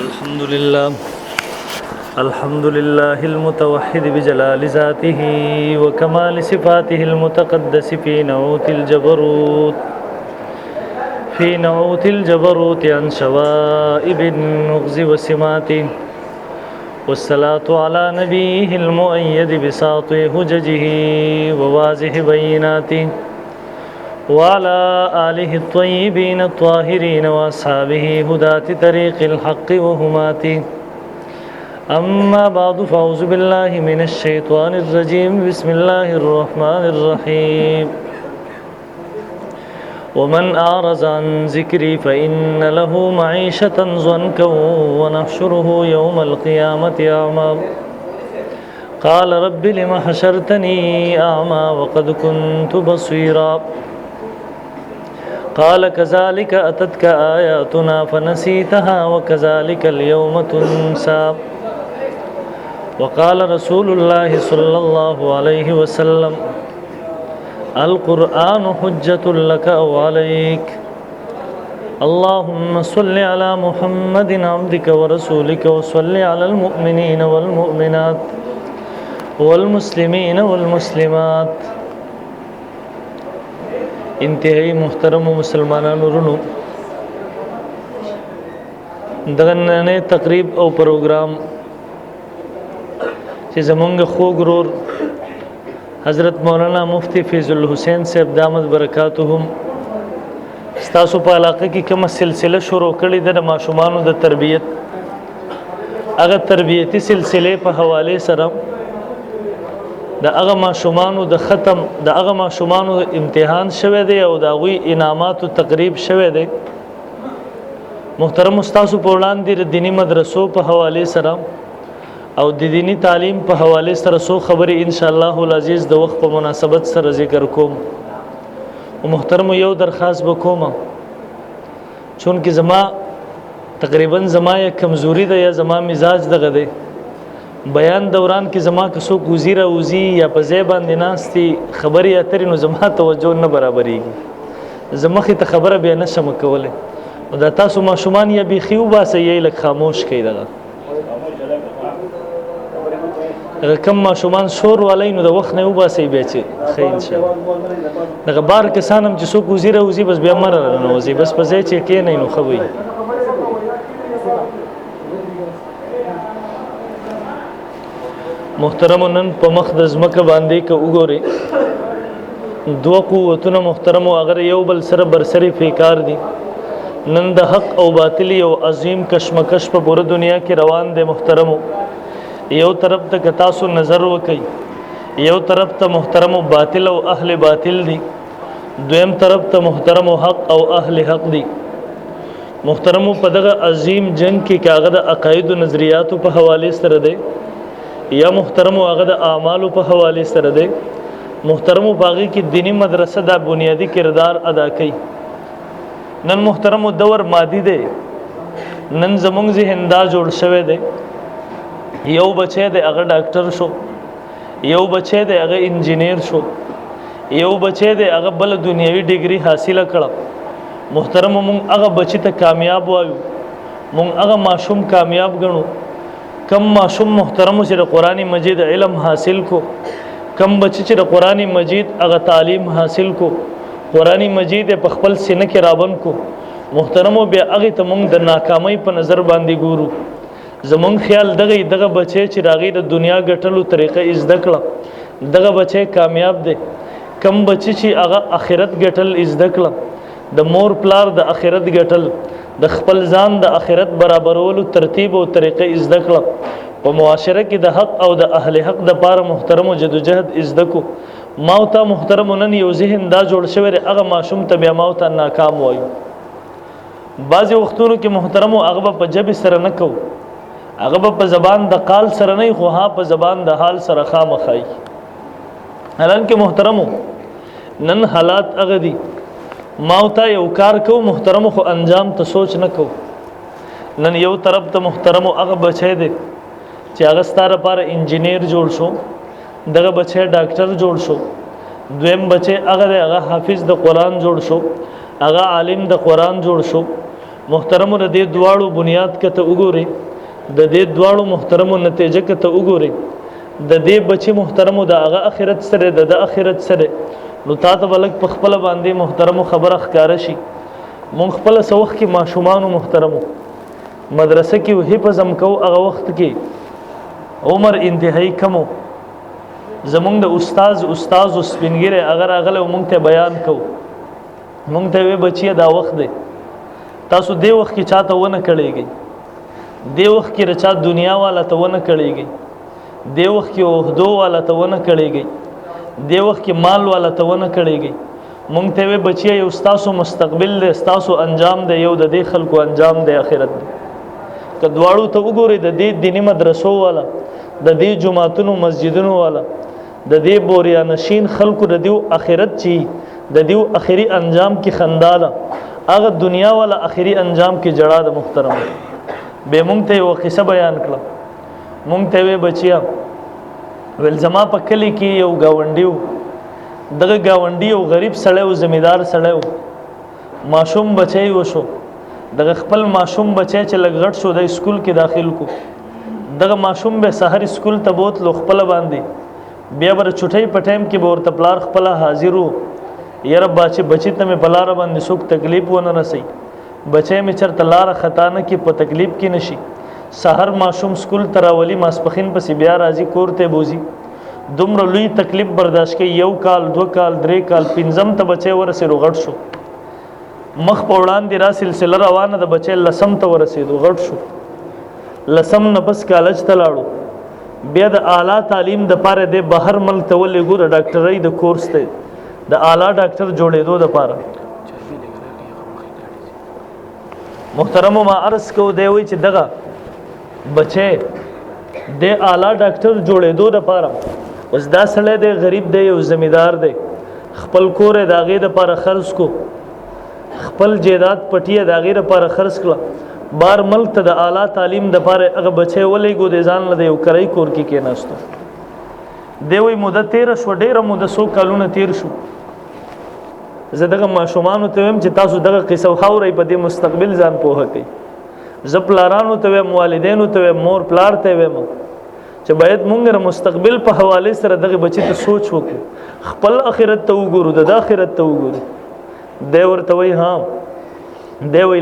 الحمد لله الحمد لله المتوحد بجلال ذاته وكمال صفاته المتقدس في نعوت الجبروت عن شوائب النغز وسماته، والصلاة على نبيه المؤيد بساط حججه وواضح بيناته، وعلى آله الطيبين الطاهرين وأصحابه هداة طريق الحق وهماته. أما بعد فأعوذ بالله من الشيطان الرجيم. بسم الله الرحمن الرحيم. ومن أعرض عن ذكري فإن له معيشة ضنكا ونحشره يوم القيامة أعمى. قال رب لم حشرتني أعمى وقد كنت بصيرا. قال كذلك أتتك آياتنا فنسيتها وكذلك اليوم تنسى. وقال رسول الله صلى الله عليه وسلم: القرآن حجة لك أو عليك. اللهم صل على محمد عبدك ورسولك وصل على المؤمنين والمؤمنات والمسلمين والمسلمات. انتهائی محترم مسلمانان ورنو، دغننے تقریب او پروگرام چې زمونږ خوږ ورور حضرت مولانا مفتی فیض الحسین صاحب دامت برکاتهم ستاسو په علاقه کې کومه سلسله شروع کړې ده د ماشومانو د تربیت، هغه تربیتی سلسله په حواله سره د هغه ماشومانو د ختم د هغه ماشومانو امتحان شوه دی او د غوي انعاماتو تقریب شوه دی. محترم استادو په وړاندې د دینی مدرسو په حواله سره او د دینی تعلیم په حواله سره سو خبرې ان شاء الله العزیز د وخت په مناسبت سره ذکر کوم. او محترم یو درخواست وکوم، چون کې زما تقریبا زما یو کمزوري ده یا زما مزاج دغه دی، بیان دوران کې زما که څوک وزیره وزي یا په ځای باندې ناستي خبرې اترې نو زما توجه نه برابرېږي، زمخې ته خبره بیا نشم کولی. نو دا تاسو ماشومان یا بیخي وباسئ یا لږ خاموش کړئ. دغه کم ماشومان شور والی نو د وخت نه وباسئ بیا چې ښه انشاءالله. دغه بار کسان هم چې څوک وزیره وزي بس بیا مه راننوځئ، بس په ځای چې کښېنئ نو ښه وي. محترم نن په مخ د ځمکه باندې که وګورئ دوه قوتونه محترم اگر یو بل سره برسري فیکار دي. نن د حق او باطل یو عظیم کشمکش په پوره دنیا کې روان دی. محترمو یو طرف ته تاسو نظر وکئ، یو طرف ته محترم باطل او اهل باطل دي، دویم طرف ته محترم حق او اهل حق دي. محترم په دغه عظیم جنگ کې کاغه د عقاید او نظریاتو په حواله سره دی یا محترم هغه د اعمالو په حواله سره دی. محترم باغی کې دینی مدرسه دا بنیادی کردار ادا کوي. نن محترم دور مادي دی، نن زمونږ ذهن دا جوړ شوی دی، یو بچی دی هغه ډاکټر شو، یو بچی دی هغه انجینیر شو، یو بچی دی هغه بل دنیوي ډیګري حاصله کړه. محترم مونږ هغه بچی ته کامیاب وایو، مونږ هغه ماشوم کامیاب ګڼو. کم ماشوم محترم چې د قرآن مجید علم حاصل کو، کم بچی چې د قرآن مجید هغه تعلیم حاصل کو، قرآن مجید په خپل سینه کې رابن کو. محترم بیا هغه ته مونږ د ناکامۍ په نظر باندې ګورو. زمونږ خیال دغه بچی چې راغی د دنیا ګټلو طریقه زده کړه دغه بچی کامیاب دی. کم بچی چې هغه آخرت ګټل زده کړه، د مور پلار د آخرت ګټل، د خپل ځان د آخرت برابرولو ترتیب او طریقه زده کړه، په معاشره کې د حق او د اهل حق د پاره محترم جدوجہد زده کو. ما او ته محترم نن یو ذهن دا جوړ شوی هغه ماشوم ته بیا ما او ته ناکام وایو. بعضې وختونو کې محترم هغه په جبې سره نه کوو، هغه په زبان د قال سره نه خو ها په زبان د حال سره خامخای. حالانکه محترمو نن حالات هغه دي ما او ته یو کار کو محترم خو انجام ته سوچ نه کو. نن یو طرف ته محترم هغه بچی دی چې هغه ستاره لپاره انجینیر جوړ شو، دغه بچی ډاکټر جوړ شو، دویم بچی هغه حافظ د قرآن جوړ شو، هغه عالم د قرآن جوړ شو، محترمو د دې دواړو بنیاد کته وګوري د دې دواړو محترمو نتیجه کته وګوري د دې بچي محترمو د هغه اخرت سره د اخرت سره نو تاسو بلک په خپل باندې محترمو خبره ښکار شي مونږ خپل سوخ کې ماشومان محترمو مدرسه کې وه په زم کو هغه وخت کې عمر انتهایی کمو زمونږ د استاد او سپینګره اگر اغله مونږ ته بیان کو مونږ ته وی بچي دا وخت دی تاسو دی وخت کې چاته ونه کړيږي دی وخت کې رچا دنیا والا ته ونه کړيږي دی وخت کې عہدو والا ته ونه کړيږي دی وخت کې مال والا ته ونه کړيږي مونږ ته وی بچي یو تاسو مستقبل دی تاسو انجام دی یو د دې خلکو انجام دی اخرت دی کدواړو ته وګوري د دې دینی مدرسو والا د دې جماعتونو مسجدونو والا د دې بوریا نشین خلکو د دې اخرت چی د دې اخري انجام کې خنداله هغه دنیا والا اخري انجام کې جړه د محترم به مونږ ته یو قصه بیان کړه مونږ ته وی بچیا ول زما په کلی کې یو گاونډیو دغه گاونډي یو غریب سړی او زمیدار سړی ماشوم بچي وشو دغه خپل ماشوم بچي چې لګړ شو د اسکول کې داخل کو دغه ماشوم به سحر اسکول ته بوت لو خپل باندې بیا بر چټي په ټایم کې به ورته پلار خپل حاضرو یره بچی ته مې بلار باندې سوک تکلیف ونه رسي بچي مې چرته لار خطا نه کې په تکلیف کې نشي سحر ماشوم سکول تراولي ماسپخین پسې بیا راځي کورته بوزي دومره لوی تکلیف برداشت کې یو کال دو کال درې کال پنځم ته بچي ورسې رغړ شو مخ په وړاندې را سلسله روانه د بچي لسم ته ورسېدو غړ شو لسم نه بس کالج ته لاړو بیا د اعلی تعلیم د پاره د بهر ملک ته ولې ګوره ډاکټرۍ د کورس ته د اعلی ډاکټر جوړېدو د پاره محترم ما عرض کو دی وی چې دغه بچي د اعلی ډاکټر جوړېدو د پاره اوس دا سړی د غریب دی او زمیدار دی خپل کور د هغه د پاره خرج کو خپل جیدات پټیه د هغه د پاره خرج کړه بار ملک ته د اعلی تعلیم د پاره هغه بچي ولې ګو د ځان له یو کرای کور کې کېناستو دی وی مدته 13 شو ډیره مدته 100 کالونه تیر شو زه دغه ماشومان ته ویم چې تاسو دغه قصه خاورې په دې مستقبل ځان پوهه کوي زه پلارانو ته ویم والدینو ته ویم مور پلار ته ویم چې باید مونږ مستقبل په حواله سره دغه بچی ته سوچ وکړو خپل اخرت ته وګورو د اخرت ته وګورو دی ورته وی ها دی وی